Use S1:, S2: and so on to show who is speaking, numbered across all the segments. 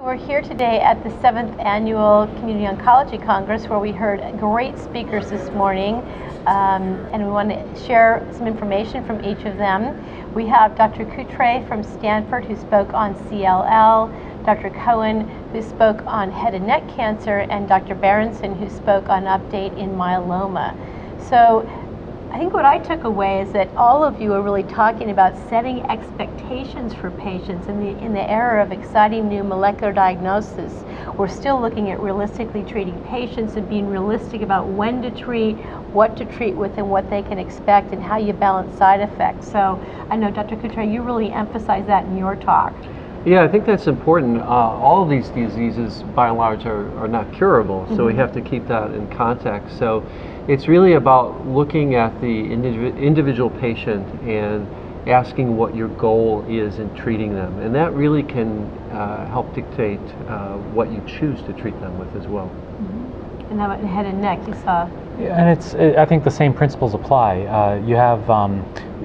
S1: We're here today at the 7th Annual Community Oncology Congress, where we heard great speakers this morning, and we want to share some information from each of them. We have Dr. Coutre from Stanford, who spoke on CLL, Dr. Cohen, who spoke on head and neck cancer, and Dr. Berenson, who spoke on update in myeloma. So I think what I took away is that all of you are really talking about setting expectations for patients in the era of exciting new molecular diagnosis. We're still looking at realistically treating patients and being realistic about when to treat, what to treat with, and what they can expect, and how you balance side effects. So I know, Dr. Coutre, you really emphasized that in your talk.
S2: Yeah, I think that's important. All of these diseases, by and large, are not curable, so we have to keep that in context. So it's really about looking at the individual patient and asking what your goal is in treating them. And that really can help dictate what you choose to treat them with as well.
S1: And how about head and neck, you saw?
S3: Yeah, and I think the same principles apply. You have,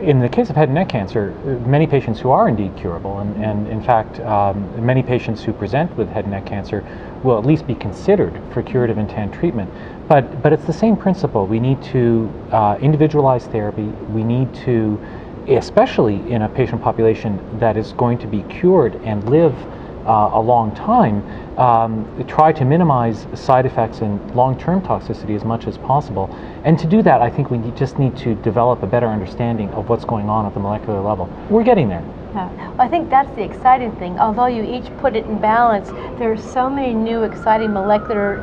S3: in the case of head and neck cancer, many patients who are indeed curable, and in fact, many patients who present with head and neck cancer will at least be considered for curative intent treatment. But it's the same principle. We need to individualize therapy. We need to, especially in a patient population that is going to be cured and live a long time, try to minimize side effects and long-term toxicity as much as possible. And to do that, I think we just need to develop a better understanding of what's going on at the molecular level. We're getting there.
S1: Yeah. Well, I think that's the exciting thing. Although you each put it in balance, there are so many new exciting molecular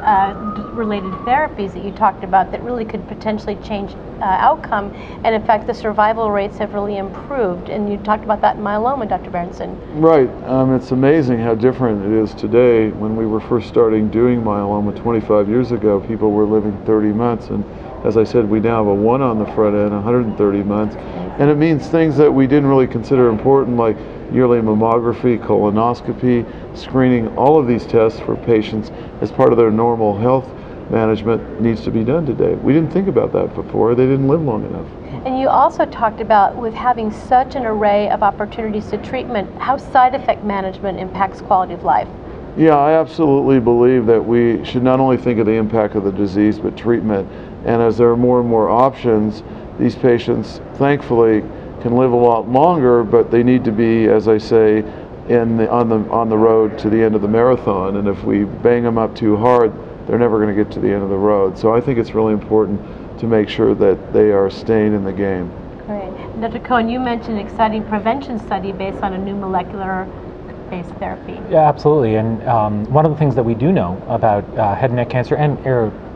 S1: related therapies that you talked about that really could potentially change outcome. And in fact, the survival rates have really improved. And you talked about that in myeloma, Dr. Berenson.
S4: Right. It's amazing how different it is today. When we were first starting doing myeloma 25 years ago, people were living 30 months. And as I said, we now have a 1 on the front end, 130 months. And it means things that we didn't really consider important, like yearly mammography, colonoscopy, screening. All of these tests for patients as part of their normal health management needs to be done today. We didn't think about that before. They didn't live long enough.
S1: And you also talked about, with having such an array of opportunities to treatment, how side effect management impacts quality of life.
S4: Yeah, I absolutely believe that we should not only think of the impact of the disease, but treatment. And as there are more and more options, these patients, thankfully, can live a lot longer, but they need to be, as I say, on the road to the end of the marathon. And if we bang them up too hard, they're never going to get to the end of the road. So I think it's really important to make sure that they are staying in the game.
S1: Great. And Dr. Cohen, you mentioned an exciting prevention study based on a new molecular-based therapy.
S3: Yeah, absolutely. And one of the things that we do know about head and neck cancer and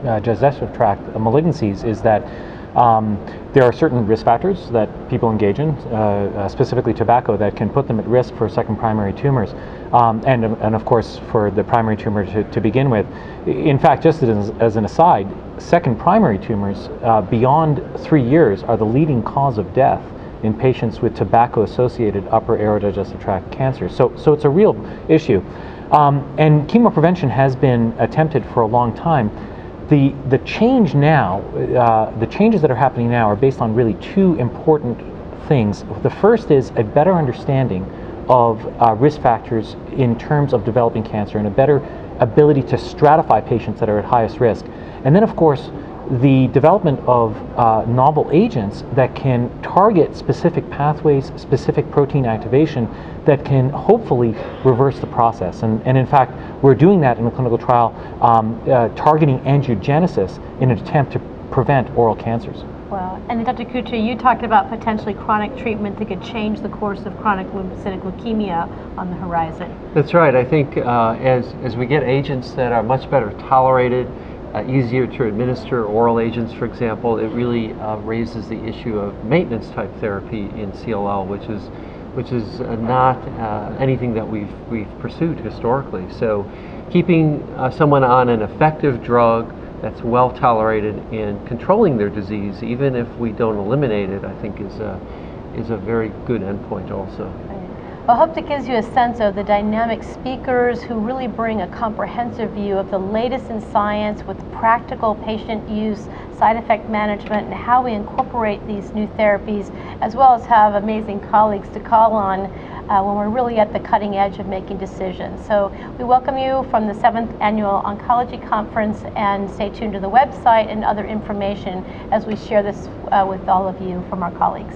S3: digestive tract malignancies is that there are certain risk factors that people engage in, specifically tobacco, that can put them at risk for second primary tumors, and of course for the primary tumor to begin with. In fact, just as an aside, second primary tumors beyond 3 years are the leading cause of death in patients with tobacco-associated upper aerodigestive tract cancer. So it's a real issue. And chemoprevention has been attempted for a long time. The change now, the changes that are happening now are based on really two important things. The first is a better understanding of risk factors in terms of developing cancer and a better ability to stratify patients that are at highest risk. And then, of course, the development of novel agents that can target specific pathways, specific protein activation that can hopefully reverse the process. And in fact, we're doing that in a clinical trial targeting angiogenesis in an attempt to prevent oral cancers.
S1: Wow. And Dr. Coutre, you talked about potentially chronic treatment that could change the course of chronic lymphocytic leukemia on the horizon.
S2: That's right. I think as we get agents that are much better tolerated, easier to administer, oral agents, for example, it really raises the issue of maintenance type therapy in CLL, which is not anything that we've pursued historically. So keeping someone on an effective drug that's well tolerated and controlling their disease, even if we don't eliminate it, I think is a very good endpoint also.
S1: I hope that gives you a sense of the dynamic speakers who really bring a comprehensive view of the latest in science with practical patient use, side effect management, and how we incorporate these new therapies, as well as have amazing colleagues to call on when we're really at the cutting edge of making decisions. So we welcome you from the 7th Annual Oncology Conference, and stay tuned to the website and other information as we share this with all of you from our colleagues.